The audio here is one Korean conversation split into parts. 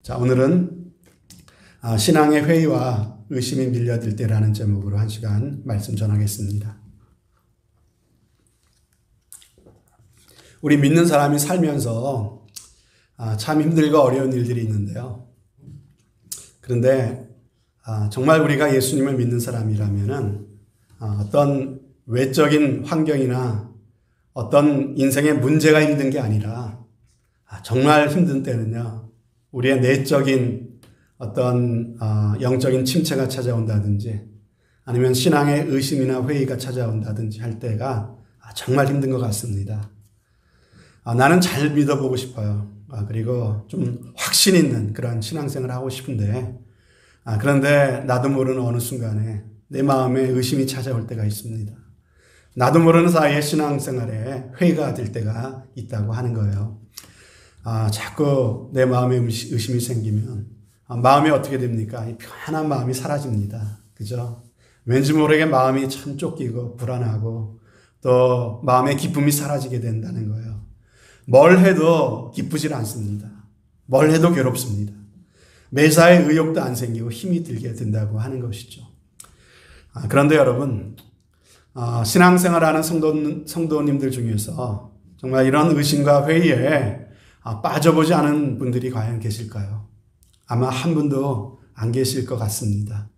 자, 오늘은 신앙의 회의와 의심이 밀려들 때라는 제목으로 한 시간 말씀 전하겠습니다. 우리 믿는 사람이 살면서 참 힘들고 어려운 일들이 있는데요. 그런데 정말 우리가 예수님을 믿는 사람이라면은 어떤 외적인 환경이나 어떤 인생의 문제가 힘든 게 아니라 정말 힘든 때는요, 우리의 내적인 어떤 영적인 침체가 찾아온다든지 아니면 신앙의 의심이나 회의가 찾아온다든지 할 때가 정말 힘든 것 같습니다. 나는 잘 믿어보고 싶어요. 그리고 좀 확신 있는 그런 신앙생활을 하고 싶은데 그런데 나도 모르는 어느 순간에 내 마음에 의심이 찾아올 때가 있습니다. 나도 모르는 사이에 신앙생활에 회의가 될 때가 있다고 하는 거예요. 자꾸 내 마음에 의심이 생기면 마음이 어떻게 됩니까? 이 편안한 마음이 사라집니다. 그죠? 왠지 모르게 마음이 참 쫓기고 불안하고 또 마음의 기쁨이 사라지게 된다는 거예요. 뭘 해도 기쁘질 않습니다. 뭘 해도 괴롭습니다. 매사에 의욕도 안 생기고 힘이 들게 된다고 하는 것이죠. 그런데 여러분, 신앙생활하는 성도님들 중에서 정말 이런 의심과 회의에 빠져보지 않은 분들이 과연 계실까요? 아마 한 분도 안 계실 것 같습니다.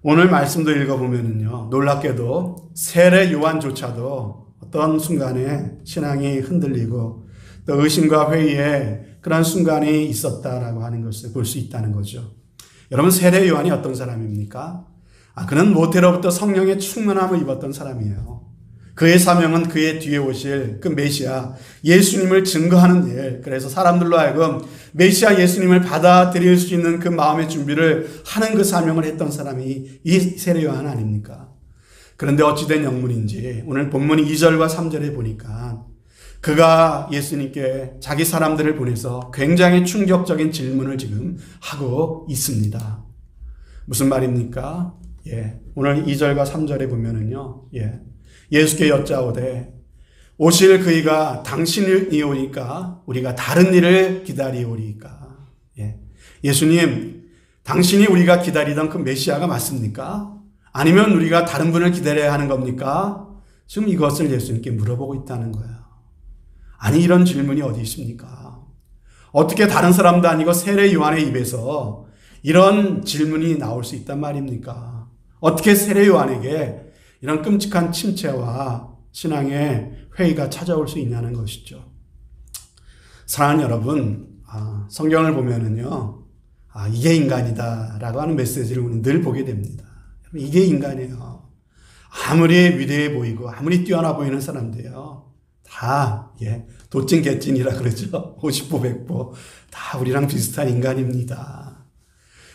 오늘 말씀도 읽어보면요, 놀랍게도 세례 요한조차도 어떤 순간에 신앙이 흔들리고 또 의심과 회의에 그런 순간이 있었다라고 하는 것을 볼 수 있다는 거죠. 여러분, 세례 요한이 어떤 사람입니까? 그는 모태로부터 성령의 충만함을 입었던 사람이에요. 그의 사명은 그의 뒤에 오실 그 메시아 예수님을 증거하는 일, 그래서 사람들로 하여금 메시아 예수님을 받아들일 수 있는 그 마음의 준비를 하는 그 사명을 했던 사람이 이 세례 요한 아닙니까? 그런데 어찌된 영문인지 오늘 본문 2절과 3절에 보니까 그가 예수님께 자기 사람들을 보내서 굉장히 충격적인 질문을 지금 하고 있습니다. 무슨 말입니까? 오늘 2절과 3절에 보면은요, 예수께 여짜오되 오실 그이가 당신이 오니까 우리가 다른 일을 기다리오리까? 예수님, 당신이 우리가 기다리던 그 메시아가 맞습니까? 아니면 우리가 다른 분을 기다려야 하는 겁니까? 지금 이것을 예수님께 물어보고 있다는 거예요. 아니, 이런 질문이 어디 있습니까? 어떻게 다른 사람도 아니고 세례 요한의 입에서 이런 질문이 나올 수 있단 말입니까? 어떻게 세례 요한에게 이런 끔찍한 침체와 신앙의 회의가 찾아올 수 있냐는 것이죠. 사랑하는 여러분, 성경을 보면은요, 이게 인간이다라고 하는 메시지를 우리는 늘 보게 됩니다. 이게 인간이에요. 아무리 위대해 보이고 아무리 뛰어나 보이는 사람들이요, 다 도찐 개찐이라 그러죠. 50보 100보 다 우리랑 비슷한 인간입니다.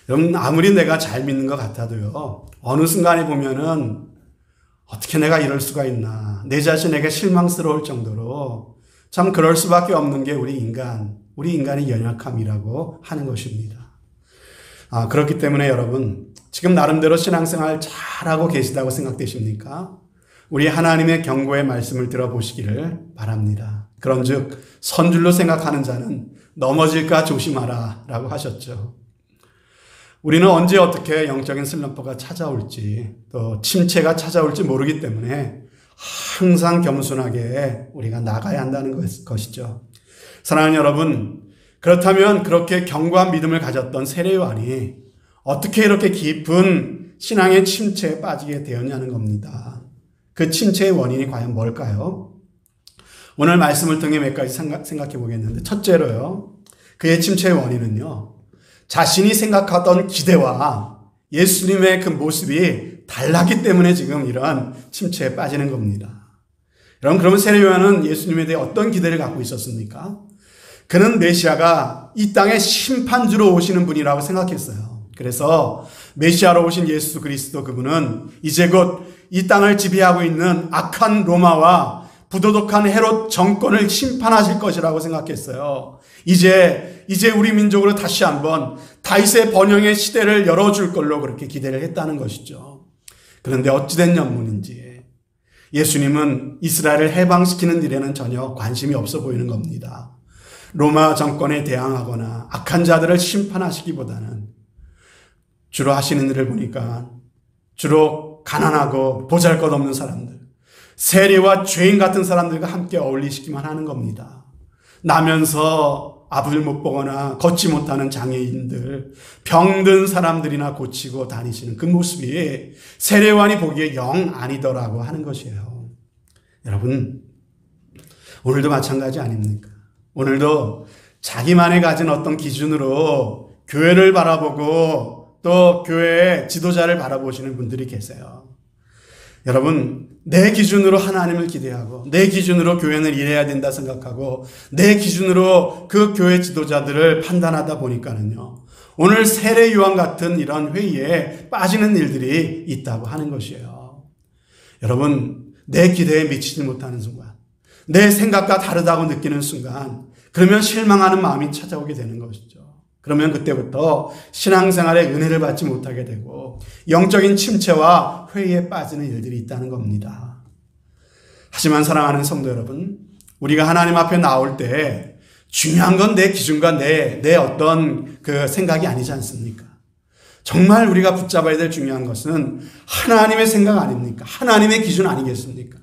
여러분, 아무리 내가 잘 믿는 것 같아도요, 어느 순간에 보면은 어떻게 내가 이럴 수가 있나, 내 자신에게 실망스러울 정도로 참 그럴 수밖에 없는 게 우리 인간의 연약함이라고 하는 것입니다. 그렇기 때문에 여러분, 지금 나름대로 신앙생활 잘하고 계시다고 생각되십니까? 우리 하나님의 경고의 말씀을 들어보시기를 바랍니다. 그런즉 선줄로 생각하는 자는 넘어질까 조심하라 라고 하셨죠. 우리는 언제 어떻게 영적인 슬럼프가 찾아올지 또 침체가 찾아올지 모르기 때문에 항상 겸손하게 우리가 나가야 한다는 것이죠. 사랑하는 여러분, 그렇다면 그렇게 견고한 믿음을 가졌던 세례 요한이 어떻게 이렇게 깊은 신앙의 침체에 빠지게 되었냐는 겁니다. 그 침체의 원인이 과연 뭘까요? 오늘 말씀을 통해 몇 가지 생각해 보겠는데, 첫째로요, 그의 침체의 원인은요, 자신이 생각하던 기대와 예수님의 그 모습이 달랐기 때문에 지금 이러한 침체에 빠지는 겁니다. 여러분, 그러면 세례 요한은 예수님에 대해 어떤 기대를 갖고 있었습니까? 그는 메시아가 이 땅에 심판주로 오시는 분이라고 생각했어요. 그래서 메시아로 오신 예수 그리스도, 그분은 이제 곧 이 땅을 지배하고 있는 악한 로마와 부도덕한 헤롯 정권을 심판하실 것이라고 생각했어요. 이제 우리 민족으로 다시 한번 다윗의 번영의 시대를 열어줄 걸로 그렇게 기대를 했다는 것이죠. 그런데 어찌된 연문인지 예수님은 이스라엘을 해방시키는 일에는 전혀 관심이 없어 보이는 겁니다. 로마 정권에 대항하거나 악한 자들을 심판하시기보다는 주로 하시는 일을 보니까 주로 가난하고 보잘것없는 사람들, 세리와 죄인 같은 사람들과 함께 어울리시기만 하는 겁니다. 나면서 앞을 못 보거나 걷지 못하는 장애인들, 병든 사람들이나 고치고 다니시는 그 모습이 세례요한이 보기에 영 아니더라고 하는 것이에요. 여러분, 오늘도 마찬가지 아닙니까? 오늘도 자기만이 가진 어떤 기준으로 교회를 바라보고 또 교회의 지도자를 바라보시는 분들이 계세요. 여러분, 내 기준으로 하나님을 기대하고 내 기준으로 교회는 이래야 된다 생각하고 내 기준으로 그 교회 지도자들을 판단하다 보니까는요, 오늘 세례 요한 같은 이런 회의에 빠지는 일들이 있다고 하는 것이에요. 여러분, 내 기대에 미치지 못하는 순간, 내 생각과 다르다고 느끼는 순간, 그러면 실망하는 마음이 찾아오게 되는 것이죠. 그러면 그때부터 신앙생활의 은혜를 받지 못하게 되고 영적인 침체와 회의에 빠지는 일들이 있다는 겁니다. 하지만 사랑하는 성도 여러분, 우리가 하나님 앞에 나올 때 중요한 건 내 기준과 내 어떤 그 생각이 아니지 않습니까? 정말 우리가 붙잡아야 될 중요한 것은 하나님의 생각 아닙니까? 하나님의 기준 아니겠습니까?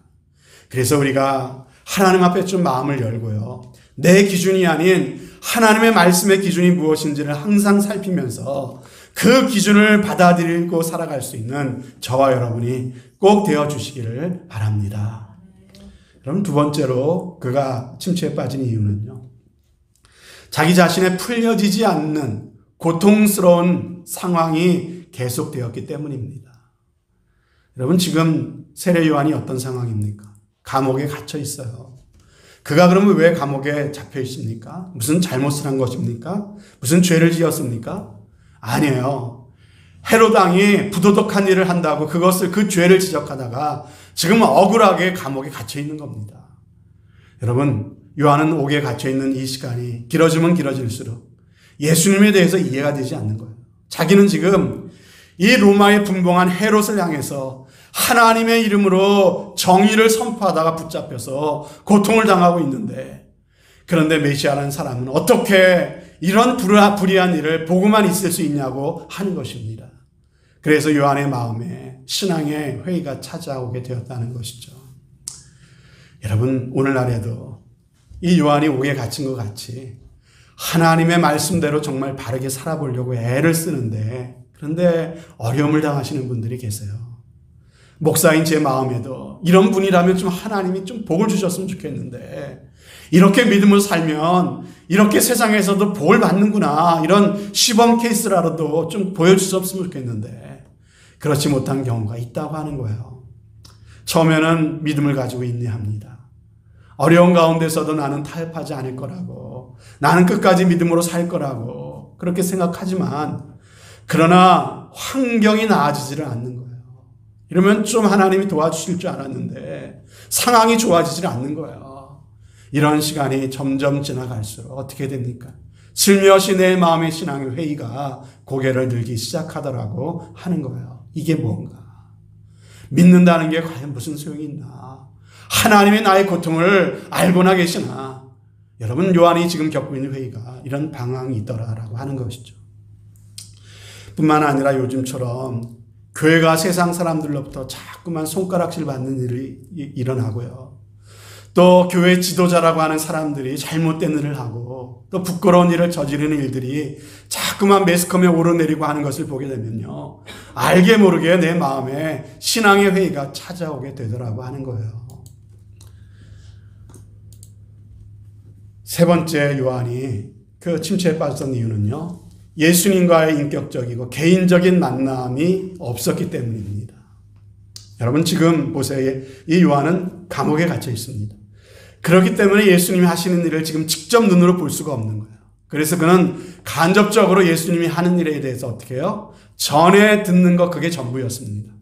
그래서 우리가 하나님 앞에 좀 마음을 열고요, 내 기준이 아닌 하나님의 말씀의 기준이 무엇인지를 항상 살피면서 그 기준을 받아들이고 살아갈 수 있는 저와 여러분이 꼭 되어주시기를 바랍니다. 그럼 두 번째로 그가 침체에 빠진 이유는요, 자기 자신의 풀려지지 않는 고통스러운 상황이 계속되었기 때문입니다. 여러분, 지금 세례 요한이 어떤 상황입니까? 감옥에 갇혀 있어요. 그가 그러면 왜 감옥에 잡혀 있습니까? 무슨 잘못을 한 것입니까? 무슨 죄를 지었습니까? 아니에요. 헤롯 왕이 부도덕한 일을 한다고 그 죄를 지적하다가 지금 억울하게 감옥에 갇혀 있는 겁니다. 여러분, 요한은 옥에 갇혀 있는 이 시간이 길어지면 길어질수록 예수님에 대해서 이해가 되지 않는 거예요. 자기는 지금 이 로마의 분봉한 헤롯을 향해서 하나님의 이름으로 정의를 선포하다가 붙잡혀서 고통을 당하고 있는데, 그런데 메시아라는 사람은 어떻게 이런 불의한 일을 보고만 있을 수 있냐고 하는 것입니다. 그래서 요한의 마음에 신앙의 회의가 찾아오게 되었다는 것이죠. 여러분, 오늘날에도 이 요한이 옥에 갇힌 것 같이 하나님의 말씀대로 정말 바르게 살아보려고 애를 쓰는데, 그런데 어려움을 당하시는 분들이 계세요. 목사인 제 마음에도 이런 분이라면 좀 하나님이 좀 복을 주셨으면 좋겠는데, 이렇게 믿음을 살면 이렇게 세상에서도 복을 받는구나, 이런 시범 케이스라도 좀 보여주셨으면 좋겠는데 그렇지 못한 경우가 있다고 하는 거예요. 처음에는 믿음을 가지고 인내합니다. 어려운 가운데서도 나는 타협하지 않을 거라고, 나는 끝까지 믿음으로 살 거라고 그렇게 생각하지만, 그러나 환경이 나아지지를 않는 거예요. 이러면 좀 하나님이 도와주실 줄 알았는데 상황이 좋아지질 않는 거예요. 이런 시간이 점점 지나갈수록 어떻게 됩니까? 슬며시 내 마음의 신앙의 회의가 고개를 들기 시작하더라고 하는 거예요. 이게 뭔가? 믿는다는 게 과연 무슨 소용이 있나? 하나님의 나의 고통을 알고나 계시나? 여러분, 요한이 지금 겪고 있는 회의가 이런 방황이 있더라라고 하는 것이죠. 뿐만 아니라 요즘처럼 교회가 세상 사람들로부터 자꾸만 손가락질 받는 일이 일어나고요, 또 교회 지도자라고 하는 사람들이 잘못된 일을 하고 또 부끄러운 일을 저지르는 일들이 자꾸만 매스컴에 오르내리고 하는 것을 보게 되면요, 알게 모르게 내 마음에 신앙의 회의가 찾아오게 되더라고 하는 거예요. 세 번째 요한이 그 침체에 빠졌던 이유는요, 예수님과의 인격적이고 개인적인 만남이 없었기 때문입니다. 여러분, 지금 보세요. 이 요한은 감옥에 갇혀 있습니다. 그렇기 때문에 예수님이 하시는 일을 지금 직접 눈으로 볼 수가 없는 거예요. 그래서 그는 간접적으로 예수님이 하는 일에 대해서 어떻게 해요? 전에 듣는 것, 그게 전부였습니다.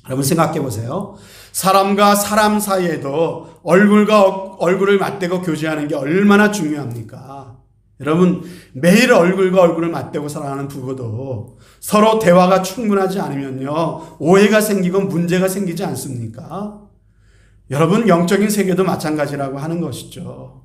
여러분, 생각해 보세요. 사람과 사람 사이에도 얼굴과 얼굴을 맞대고 교제하는 게 얼마나 중요합니까? 여러분, 매일 얼굴과 얼굴을 맞대고 살아가는 부부도 서로 대화가 충분하지 않으면요, 오해가 생기고 문제가 생기지 않습니까? 여러분, 영적인 세계도 마찬가지라고 하는 것이죠.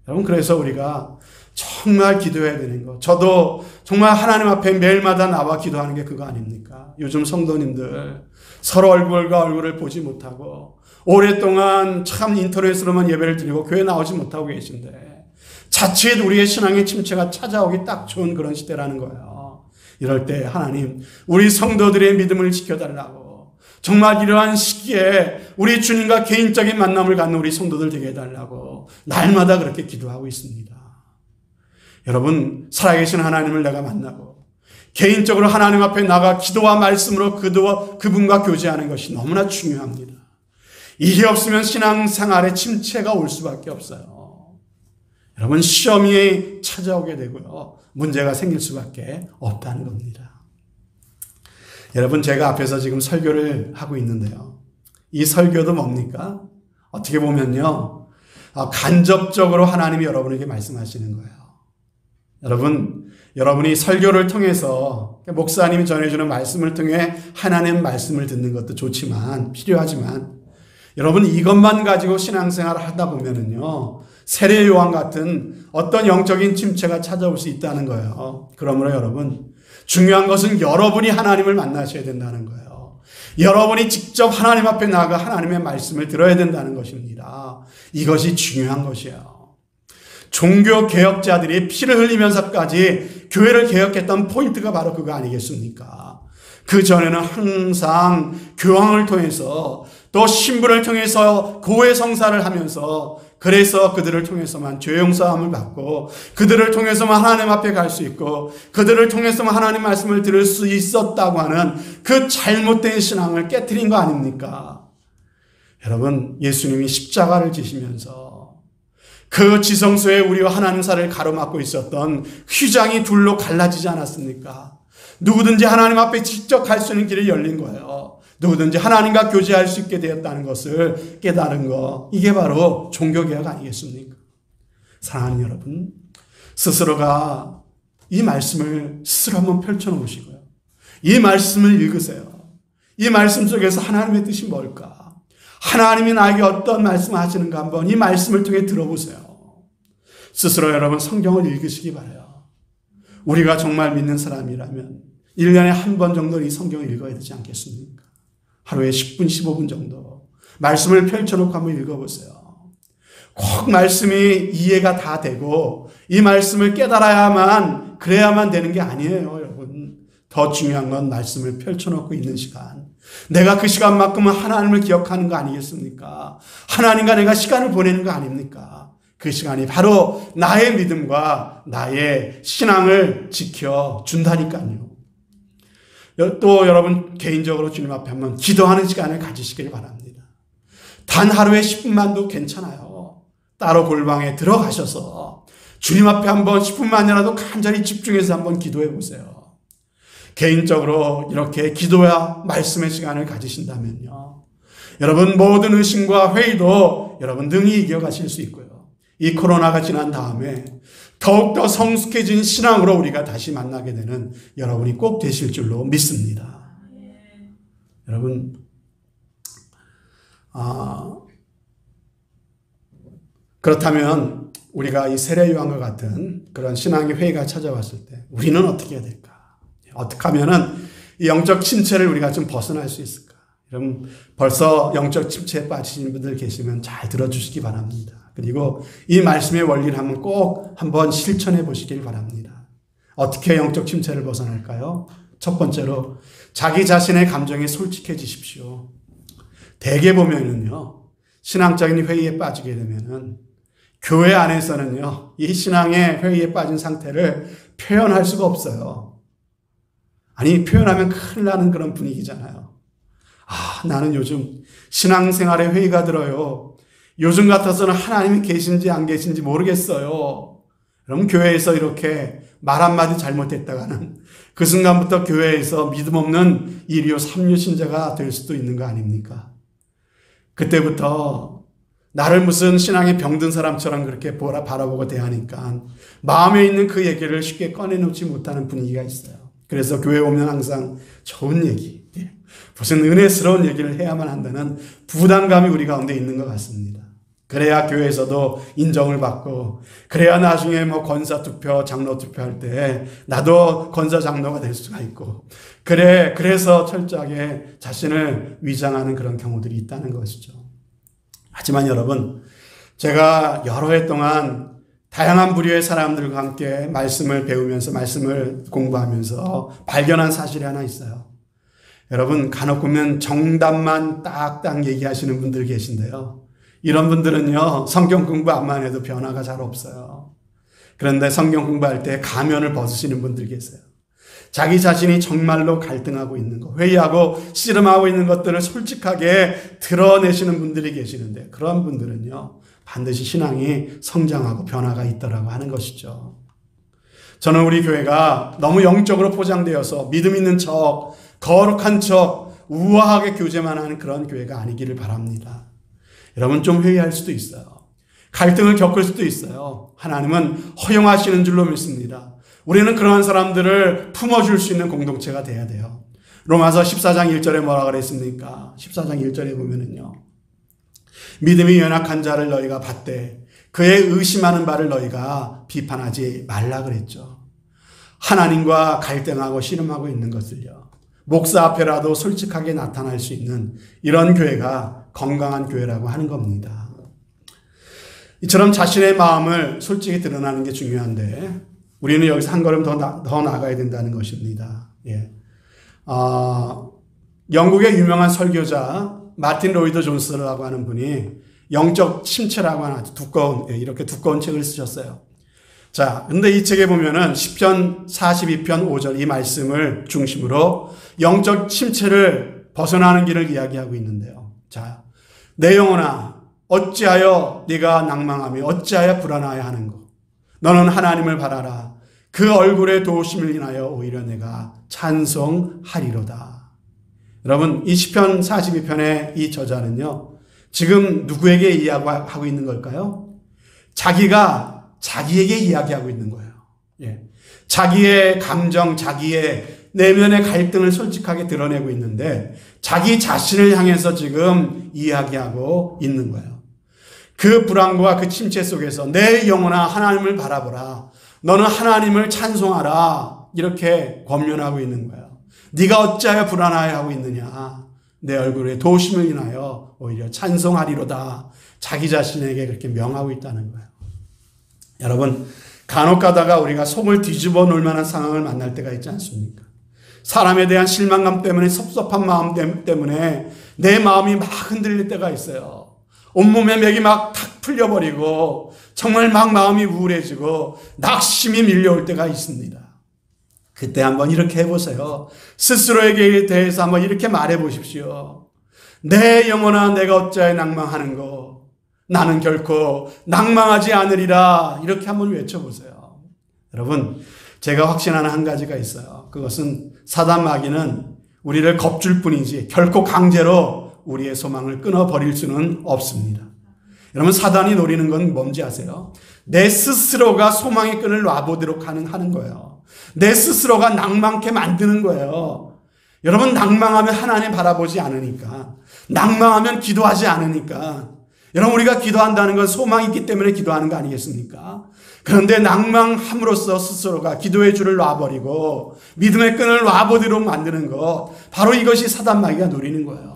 여러분, 그래서 우리가 정말 기도해야 되는 거. 저도 정말 하나님 앞에 매일마다 나와 기도하는 게 그거 아닙니까? 요즘 성도님들 서로 얼굴과 얼굴을 보지 못하고 오랫동안 참 인터넷으로만 예배를 드리고 교회 나오지 못하고 계신데 자칫 우리의 신앙의 침체가 찾아오기 딱 좋은 그런 시대라는 거예요. 이럴 때 하나님, 우리 성도들의 믿음을 지켜달라고, 정말 이러한 시기에 우리 주님과 개인적인 만남을 갖는 우리 성도들 되게 해달라고 날마다 그렇게 기도하고 있습니다. 여러분, 살아계신 하나님을 내가 만나고 개인적으로 하나님 앞에 나가 기도와 말씀으로 그분과 교제하는 것이 너무나 중요합니다. 이게 없으면 신앙생활에 침체가 올 수밖에 없어요. 여러분, 시험이 찾아오게 되고요, 문제가 생길 수밖에 없다는 겁니다. 여러분, 제가 앞에서 지금 설교를 하고 있는데요, 이 설교도 뭡니까? 어떻게 보면요, 간접적으로 하나님이 여러분에게 말씀하시는 거예요. 여러분, 여러분이 설교를 통해서 목사님이 전해주는 말씀을 통해 하나님 말씀을 듣는 것도 좋지만, 필요하지만, 여러분 이것만 가지고 신앙생활을 하다 보면은요, 세례 요한 같은 어떤 영적인 침체가 찾아올 수 있다는 거예요. 그러므로 여러분, 중요한 것은 여러분이 하나님을 만나셔야 된다는 거예요. 여러분이 직접 하나님 앞에 나가 하나님의 말씀을 들어야 된다는 것입니다. 이것이 중요한 것이에요. 종교 개혁자들이 피를 흘리면서까지 교회를 개혁했던 포인트가 바로 그거 아니겠습니까? 그 전에는 항상 교황을 통해서 또 신부를 통해서 고해 성사를 하면서, 그래서 그들을 통해서만 죄 용서함을 받고 그들을 통해서만 하나님 앞에 갈 수 있고 그들을 통해서만 하나님 말씀을 들을 수 있었다고 하는 그 잘못된 신앙을 깨트린 거 아닙니까? 여러분, 예수님이 십자가를 지시면서 그 지성소에 우리와 하나님 사이를 가로막고 있었던 휘장이 둘로 갈라지지 않았습니까? 누구든지 하나님 앞에 직접 갈 수 있는 길이 열린 거예요. 누구든지 하나님과 교제할 수 있게 되었다는 것을 깨달은 거, 이게 바로 종교개혁 아니겠습니까? 사랑하는 여러분, 스스로가 이 말씀을 스스로 한번 펼쳐놓으시고요, 이 말씀을 읽으세요. 이 말씀 속에서 하나님의 뜻이 뭘까? 하나님이 나에게 어떤 말씀을 하시는가 한번 이 말씀을 통해 들어보세요. 스스로 여러분 성경을 읽으시기 바라요. 우리가 정말 믿는 사람이라면 1년에 한 번 정도는 이 성경을 읽어야 되지 않겠습니까? 하루에 10분, 15분 정도 말씀을 펼쳐놓고 한번 읽어보세요. 꼭 말씀이 이해가 다 되고 이 말씀을 깨달아야만, 그래야만 되는 게 아니에요, 여러분. 더 중요한 건 말씀을 펼쳐놓고 있는 시간. 내가 그 시간만큼은 하나님을 기억하는 거 아니겠습니까? 하나님과 내가 시간을 보내는 거 아닙니까? 그 시간이 바로 나의 믿음과 나의 신앙을 지켜준다니까요. 또 여러분 개인적으로 주님 앞에 한번 기도하는 시간을 가지시길 바랍니다. 단 하루에 10분만도 괜찮아요. 따로 골방에 들어가셔서 주님 앞에 한번 10분만이라도 간절히 집중해서 한번 기도해 보세요. 개인적으로 이렇게 기도와 말씀의 시간을 가지신다면요, 여러분 모든 의심과 회의도 여러분 능히 이겨가실 수 있고요, 이 코로나가 지난 다음에 더욱더 성숙해진 신앙으로 우리가 다시 만나게 되는 여러분이 꼭 되실 줄로 믿습니다. 여러분, 그렇다면 우리가 이 세례 요한과 같은 그런 신앙의 회의가 찾아왔을 때 우리는 어떻게 해야 될까? 어떻게 하면은 이 영적 침체를 우리가 좀 벗어날 수 있을까? 여러분, 벌써 영적 침체에 빠지신 분들 계시면 잘 들어주시기 바랍니다. 그리고 이 말씀의 원리를 한번 실천해 보시길 바랍니다. 어떻게 영적 침체를 벗어날까요? 첫 번째로 자기 자신의 감정에 솔직해지십시오. 대개 보면은요, 신앙적인 회의에 빠지게 되면은 교회 안에서는요, 이 신앙의 회의에 빠진 상태를 표현할 수가 없어요. 아니, 표현하면 큰일 나는 그런 분위기잖아요. 나는 요즘 신앙생활에 회의가 들어요. 요즘 같아서는 하나님이 계신지 안 계신지 모르겠어요. 그럼 교회에서 이렇게 말 한마디 잘못했다가는 그 순간부터 교회에서 믿음 없는 2류, 3류 신자가 될 수도 있는 거 아닙니까? 그때부터 나를 무슨 신앙에 병든 사람처럼 그렇게 바라보고 대하니까 마음에 있는 그 얘기를 쉽게 꺼내놓지 못하는 분위기가 있어요. 그래서 교회 오면 항상 좋은 얘기, 무슨 은혜스러운 얘기를 해야만 한다는 부담감이 우리 가운데 있는 것 같습니다. 그래야 교회에서도 인정을 받고, 그래야 나중에 뭐 권사 투표, 장로 투표할 때 나도 권사 장로가 될 수가 있고, 그래서 철저하게 자신을 위장하는 그런 경우들이 있다는 것이죠. 하지만 여러분, 제가 여러 해 동안 다양한 부류의 사람들과 함께 말씀을 배우면서, 말씀을 공부하면서 발견한 사실이 하나 있어요. 여러분, 간혹 보면 정답만 딱딱 얘기하시는 분들 계신데요. 이런 분들은요, 성경 공부 안만 해도 변화가 잘 없어요. 그런데 성경 공부할 때 가면을 벗으시는 분들 계세요. 자기 자신이 정말로 갈등하고 있는 것, 회의하고 씨름하고 있는 것들을 솔직하게 드러내시는 분들이 계시는데, 그런 분들은요, 반드시 신앙이 성장하고 변화가 있더라고 하는 것이죠. 저는 우리 교회가 너무 영적으로 포장되어서 믿음 있는 척, 거룩한 척, 우아하게 교제만 하는 그런 교회가 아니기를 바랍니다. 여러분, 좀 회의할 수도 있어요. 갈등을 겪을 수도 있어요. 하나님은 허용하시는 줄로 믿습니다. 우리는 그러한 사람들을 품어줄 수 있는 공동체가 돼야 돼요. 로마서 14장 1절에 뭐라 그랬습니까? 14장 1절에 보면은요, 믿음이 연약한 자를 너희가 받되 그의 의심하는 바를 너희가 비판하지 말라 그랬죠. 하나님과 갈등하고 씨름하고 있는 것을요, 목사 앞에라도 솔직하게 나타날 수 있는 이런 교회가 건강한 교회라고 하는 겁니다. 이처럼 자신의 마음을 솔직히 드러나는 게 중요한데, 우리는 여기서 한 걸음 더 나가야 된다는 것입니다. 예. 영국의 유명한 설교자 마틴 로이드 존스라고 하는 분이 영적 침체라고 하는 아주 이렇게 두꺼운 책을 쓰셨어요. 자, 근데 이 책에 보면은 10편 42편 5절 이 말씀을 중심으로 영적 침체를 벗어나는 길을 이야기하고 있는데요. 자, 내 영혼아, 어찌하여 네가 낭망하며 어찌하여 불안하여 하는고? 너는 하나님을 바라라. 그 얼굴의 도우심을 인하여 오히려 내가 찬송하리로다. 여러분, 이 시편 42편의 이 저자는요, 지금 누구에게 이야기하고 있는 걸까요? 자기가 자기에게 이야기하고 있는 거예요. 예. 자기의 감정, 자기의 내면의 갈등을 솔직하게 드러내고 있는데, 자기 자신을 향해서 지금 이야기하고 있는 거예요. 그 불안과 그 침체 속에서 내 영혼아 하나님을 바라보라. 너는 하나님을 찬송하라. 이렇게 권면하고 있는 거예요. 네가 어찌하여 불안하여 하고 있느냐. 내 얼굴에 도우심을 인하여 오히려 찬송하리로다. 자기 자신에게 그렇게 명하고 있다는 거예요. 여러분, 간혹 가다가 우리가 속을 뒤집어 놓을 만한 상황을 만날 때가 있지 않습니까? 사람에 대한 실망감 때문에, 섭섭한 마음 때문에 내 마음이 막 흔들릴 때가 있어요. 온몸에 맥이 막 탁 풀려버리고 정말 막 마음이 우울해지고 낙심이 밀려올 때가 있습니다. 그때 한번 이렇게 해보세요. 스스로에게 대해서 한번 이렇게 말해보십시오. 내 영혼아, 내가 어찌하여 낭망하는고? 나는 결코 낭망하지 않으리라. 이렇게 한번 외쳐보세요. 여러분, 제가 확신하는 한 가지가 있어요. 그것은 사단 마귀는 우리를 겁줄 뿐이지 결코 강제로 우리의 소망을 끊어버릴 수는 없습니다. 여러분, 사단이 노리는 건 뭔지 아세요? 내 스스로가 소망의 끈을 놔보도록 하는 거예요. 내 스스로가 낭망케 만드는 거예요. 여러분, 낭망하면 하나님 바라보지 않으니까, 낭망하면 기도하지 않으니까. 여러분, 우리가 기도한다는 건 소망이 있기 때문에 기도하는 거 아니겠습니까? 그런데 낭망함으로써 스스로가 기도의 줄을 놔버리고 믿음의 끈을 놔보도록 만드는 것, 바로 이것이 사단 마귀가 노리는 거예요.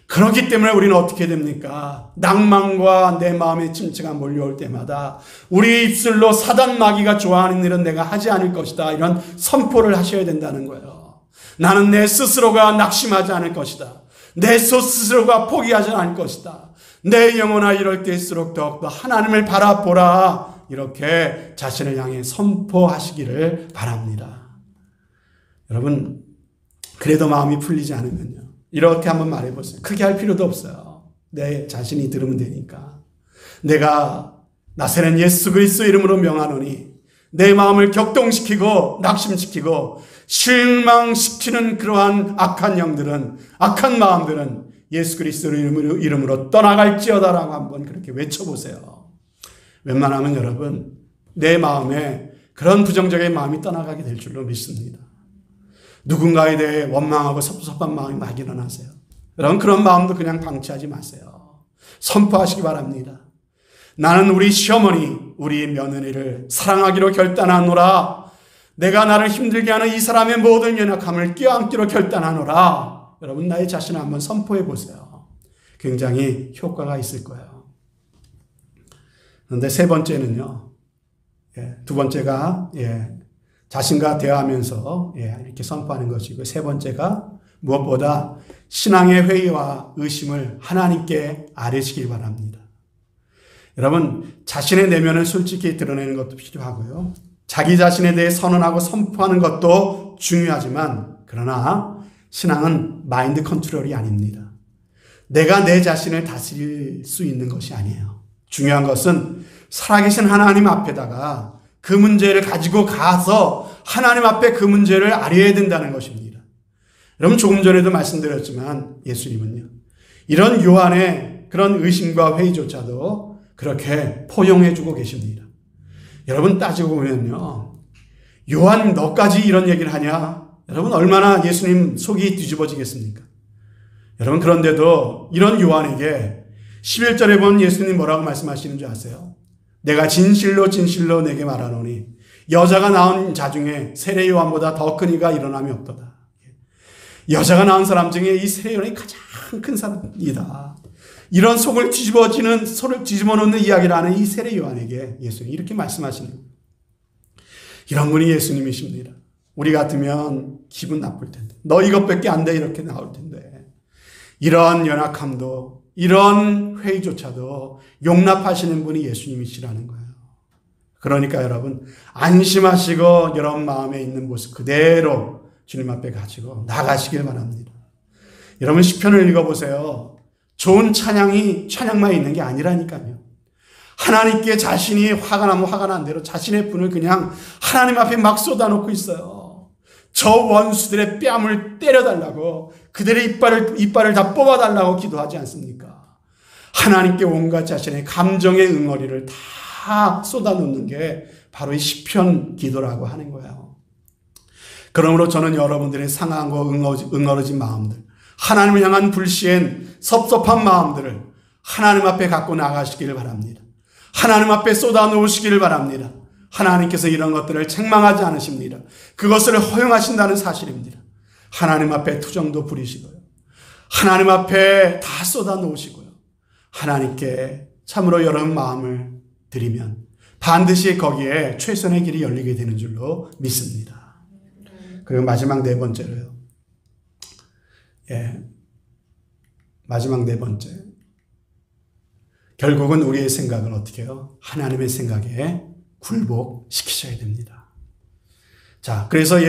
그렇기 때문에 우리는 어떻게 됩니까? 낭만과 내 마음의 침체가 몰려올 때마다 우리 입술로 사단 마귀가 좋아하는 일은 내가 하지 않을 것이다, 이런 선포를 하셔야 된다는 거예요. 나는 내 스스로가 낙심하지 않을 것이다. 내 스스로가 포기하지 않을 것이다. 내 영혼아, 이럴 때일수록 더욱더 하나님을 바라보라. 이렇게 자신을 향해 선포하시기를 바랍니다. 여러분, 그래도 마음이 풀리지 않으면요, 이렇게 한번 말해보세요. 크게 할 필요도 없어요. 내 자신이 들으면 되니까. 내가 나사렛 예수 그리스도 이름으로 명하노니 내 마음을 격동시키고 낙심시키고 실망시키는 그러한 악한 영들은, 악한 마음들은 예수 그리스도 이름으로 떠나갈지어다라고 한번 그렇게 외쳐보세요. 웬만하면 여러분, 내 마음에 그런 부정적인 마음이 떠나가게 될 줄로 믿습니다. 누군가에 대해 원망하고 섭섭한 마음이 막 일어나세요. 여러분, 그런 마음도 그냥 방치하지 마세요. 선포하시기 바랍니다. 나는 우리 시어머니, 우리 며느리를 사랑하기로 결단하노라. 내가 나를 힘들게 하는 이 사람의 모든 연약함을 껴안기로 결단하노라. 여러분, 나의 자신을 한번 선포해 보세요. 굉장히 효과가 있을 거예요. 그런데 세 번째는요, 두 번째가 자신과 대화하면서 이렇게 선포하는 것이고, 세 번째가 무엇보다 신앙의 회의와 의심을 하나님께 아뢰시길 바랍니다. 여러분, 자신의 내면을 솔직히 드러내는 것도 필요하고요. 자기 자신에 대해 선언하고 선포하는 것도 중요하지만, 그러나 신앙은 마인드 컨트롤이 아닙니다. 내가 내 자신을 다스릴 수 있는 것이 아니에요. 중요한 것은 살아계신 하나님 앞에다가 그 문제를 가지고 가서 하나님 앞에 그 문제를 아뢰어야 된다는 것입니다. 여러분, 조금 전에도 말씀드렸지만 예수님은요, 이런 요한의 그런 의심과 회의조차도 그렇게 포용해주고 계십니다. 여러분, 따지고 보면요, 요한 너까지 이런 얘기를 하냐? 여러분, 얼마나 예수님 속이 뒤집어지겠습니까? 여러분, 그런데도 이런 요한에게 11절에 보면 예수님 뭐라고 말씀하시는 줄 아세요? 내가 진실로 진실로 내게 말하노니 여자가 낳은 자 중에 세례 요한보다 더 큰 이가 일어남이 없도다. 여자가 낳은 사람 중에 이 세례 요한이 가장 큰 사람이다. 이런 속을 뒤집어 놓는 이야기를 하는 이 세례 요한에게 예수님이 이렇게 말씀하시는 거예요. 이런 분이 예수님이십니다. 우리 같으면 기분 나쁠 텐데, 너 이것밖에 안 돼, 이렇게 나올 텐데, 이런 연약함도, 이런 회의조차도 용납하시는 분이 예수님이시라는 거예요. 그러니까 여러분, 안심하시고 여러분 마음에 있는 모습 그대로 주님 앞에 가지고 나가시길 바랍니다. 여러분, 시편을 읽어보세요. 좋은 찬양만 있는 게 아니라니까요. 하나님께 자신이 화가 나면 화가 난 대로 자신의 분을 그냥 하나님 앞에 막 쏟아놓고 있어요. 저 원수들의 뺨을 때려달라고, 그들의 이빨을 다 뽑아달라고 기도하지 않습니까? 하나님께 온갖 자신의 감정의 응어리를 다 쏟아놓는 게 바로 이 시편 기도라고 하는 거예요. 그러므로 저는 여러분들의 상하고 응어러진 마음들, 하나님을 향한 불시엔 섭섭한 마음들을 하나님 앞에 갖고 나가시기를 바랍니다. 하나님 앞에 쏟아놓으시기를 바랍니다. 하나님께서 이런 것들을 책망하지 않으십니다. 그것을 허용하신다는 사실입니다. 하나님 앞에 투정도 부리시고요. 하나님 앞에 다 쏟아놓으시고요. 하나님께 참으로 여러분 마음을 드리면 반드시 거기에 최선의 길이 열리게 되는 줄로 믿습니다. 그리고 마지막 네 번째로요. 마지막 네 번째. 결국은 우리의 생각을 어떻게 해요? 하나님의 생각에 굴복시키셔야 됩니다. 자, 그래서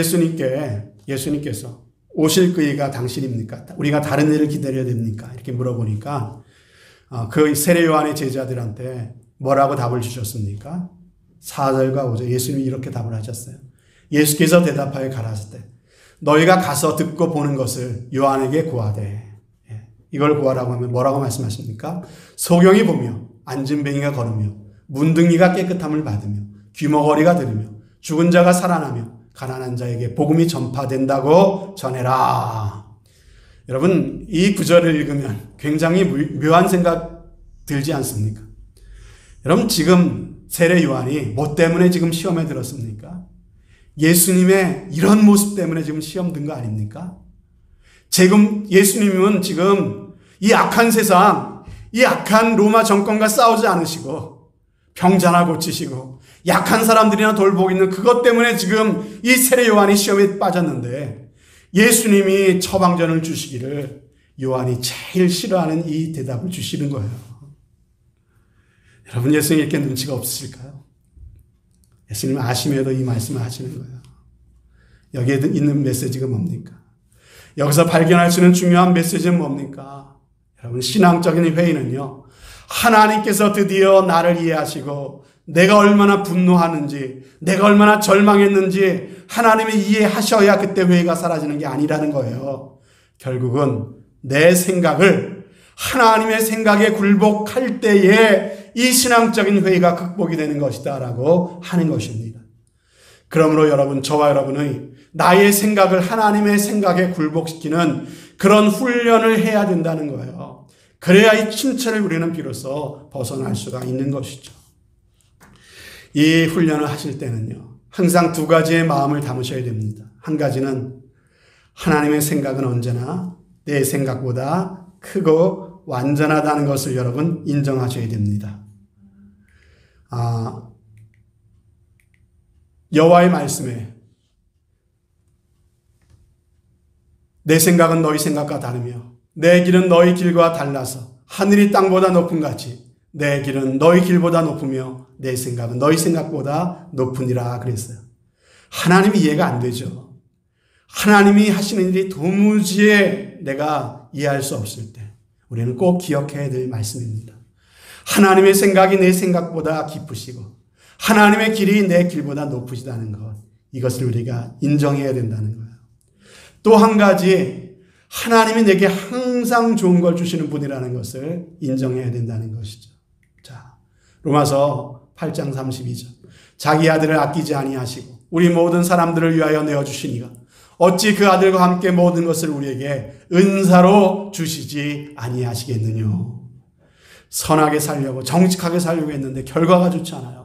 예수님께서 오실 그이가 당신입니까? 우리가 다른 일을 기다려야 됩니까? 이렇게 물어보니까 그 세례 요한의 제자들한테 뭐라고 답을 주셨습니까? 4절과 5절 예수님이 이렇게 답을 하셨어요. 예수께서 대답하여 가라사대 너희가 가서 듣고 보는 것을 요한에게 구하되. 이걸 구하라고 하면 뭐라고 말씀하십니까? 소경이 보며 안진뱅이가 걸으며 문둥이가 깨끗함을 받으며 귀머거리가 들으며 죽은 자가 살아나며 가난한 자에게 복음이 전파된다고 전해라. 여러분, 이 구절을 읽으면 굉장히 묘한 생각 들지 않습니까? 여러분, 지금 세례 요한이 뭐 때문에 지금 시험에 들었습니까? 예수님의 이런 모습 때문에 지금 시험 든 거 아닙니까? 지금 예수님은 지금 이 악한 세상, 이 악한 로마 정권과 싸우지 않으시고 병자나 고치시고 약한 사람들이나 돌보고 있는 그것 때문에 지금 이 세례 요한이 시험에 빠졌는데 예수님이 처방전을 주시기를 요한이 제일 싫어하는 이 대답을 주시는 거예요. 여러분, 예수님 이렇게 눈치가 없으실까요? 예수님 아심에도 이 말씀을 하시는 거예요. 여기에 있는 메시지가 뭡니까? 여기서 발견할 수 있는 중요한 메시지는 뭡니까? 여러분, 신앙적인 회의는요, 하나님께서 드디어 나를 이해하시고 내가 얼마나 분노하는지, 내가 얼마나 절망했는지 하나님이 이해하셔야 그때 회의가 사라지는 게 아니라는 거예요. 결국은 내 생각을 하나님의 생각에 굴복할 때에 이 신앙적인 회의가 극복이 되는 것이다 라고 하는 것입니다. 그러므로 여러분, 저와 여러분의 나의 생각을 하나님의 생각에 굴복시키는 그런 훈련을 해야 된다는 거예요. 그래야 이 침체를 우리는 비로소 벗어날 수가 있는 것이죠. 이 훈련을 하실 때는요, 항상 두 가지의 마음을 담으셔야 됩니다. 한 가지는 하나님의 생각은 언제나 내 생각보다 크고 완전하다는 것을 여러분 인정하셔야 됩니다. 여호와의 말씀에 내 생각은 너희 생각과 다르며 내 길은 너희 길과 달라서 하늘이 땅보다 높은 같이 내 길은 너희 길보다 높으며 내 생각은 너희 생각보다 높으니라 그랬어요. 하나님이 이해가 안 되죠. 하나님이 하시는 일이 도무지 내가 이해할 수 없을 때 우리는 꼭 기억해야 될 말씀입니다. 하나님의 생각이 내 생각보다 깊으시고 하나님의 길이 내 길보다 높으시다는 것, 이것을 우리가 인정해야 된다는 거예요. 또 한 가지, 하나님이 내게 항상 좋은 걸 주시는 분이라는 것을 인정해야 된다는 것이죠. 자, 로마서 8장 32절. 자기 아들을 아끼지 아니하시고 우리 모든 사람들을 위하여 내어주시니가 어찌 그 아들과 함께 모든 것을 우리에게 은사로 주시지 아니하시겠느냐. 선하게 살려고 정직하게 살려고 했는데 결과가 좋지 않아요.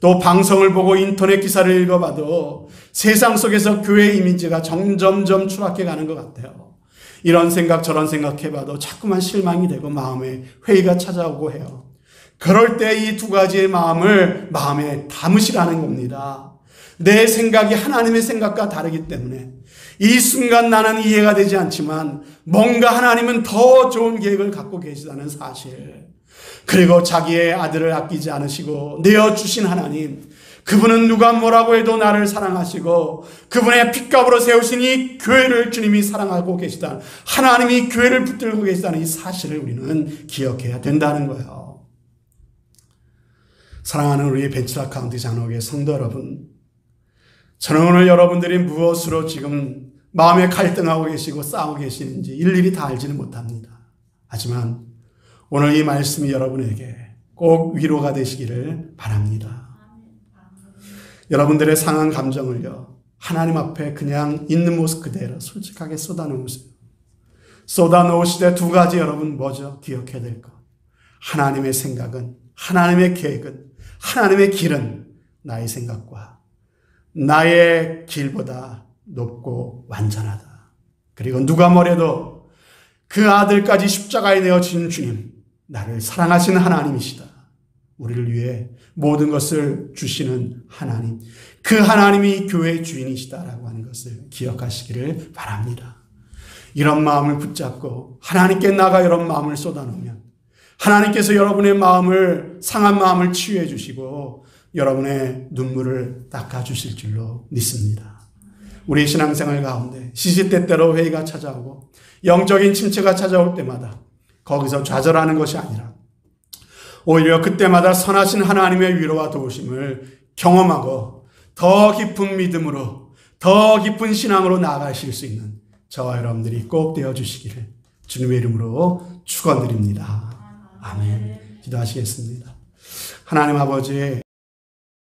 또 방송을 보고 인터넷 기사를 읽어봐도 세상 속에서 교회 이미지가 점점점 추락해 가는 것 같아요. 이런 생각 저런 생각해봐도 자꾸만 실망이 되고 마음에 회의가 찾아오고 해요. 그럴 때 이 두 가지의 마음을 마음에 담으시라는 겁니다. 내 생각이 하나님의 생각과 다르기 때문에 이 순간 나는 이해가 되지 않지만 뭔가 하나님은 더 좋은 계획을 갖고 계시다는 사실, 그리고 자기의 아들을 아끼지 않으시고 내어주신 하나님, 그분은 누가 뭐라고 해도 나를 사랑하시고 그분의 핏값으로 세우신 이 교회를 주님이 사랑하고 계시다, 하나님이 교회를 붙들고 계시다는 이 사실을 우리는 기억해야 된다는 거예요. 사랑하는 우리 벤치라 카운티 장로교회 성도 여러분, 저는 오늘 여러분들이 무엇으로 지금 마음에 갈등하고 계시고 싸우고 계시는지 일일이 다 알지는 못합니다. 하지만 오늘 이 말씀이 여러분에게 꼭 위로가 되시기를 바랍니다. 여러분들의 상한 감정을요, 하나님 앞에 그냥 있는 모습 그대로 솔직하게 쏟아놓으세요. 쏟아놓으시되 두 가지 여러분 뭐죠? 기억해야 될 것. 하나님의 생각은, 하나님의 계획은, 하나님의 길은 나의 생각과 나의 길보다 높고 완전하다. 그리고 누가 뭐래도 그 아들까지 십자가에 내어진 주님, 나를 사랑하시는 하나님이시다. 우리를 위해 모든 것을 주시는 하나님, 그 하나님이 교회의 주인이시다라고 하는 것을 기억하시기를 바랍니다. 이런 마음을 붙잡고 하나님께 나가 이런 마음을 쏟아놓으면 하나님께서 여러분의 마음을, 상한 마음을 치유해 주시고 여러분의 눈물을 닦아주실 줄로 믿습니다. 우리 신앙생활 가운데 시시때때로 회의가 찾아오고 영적인 침체가 찾아올 때마다 거기서 좌절하는 것이 아니라 오히려 그때마다 선하신 하나님의 위로와 도우심을 경험하고 더 깊은 믿음으로, 더 깊은 신앙으로 나아가실 수 있는 저와 여러분들이 꼭 되어주시기를 주님의 이름으로 축원드립니다. 아멘. 기도하시겠습니다. 하나님 아버지,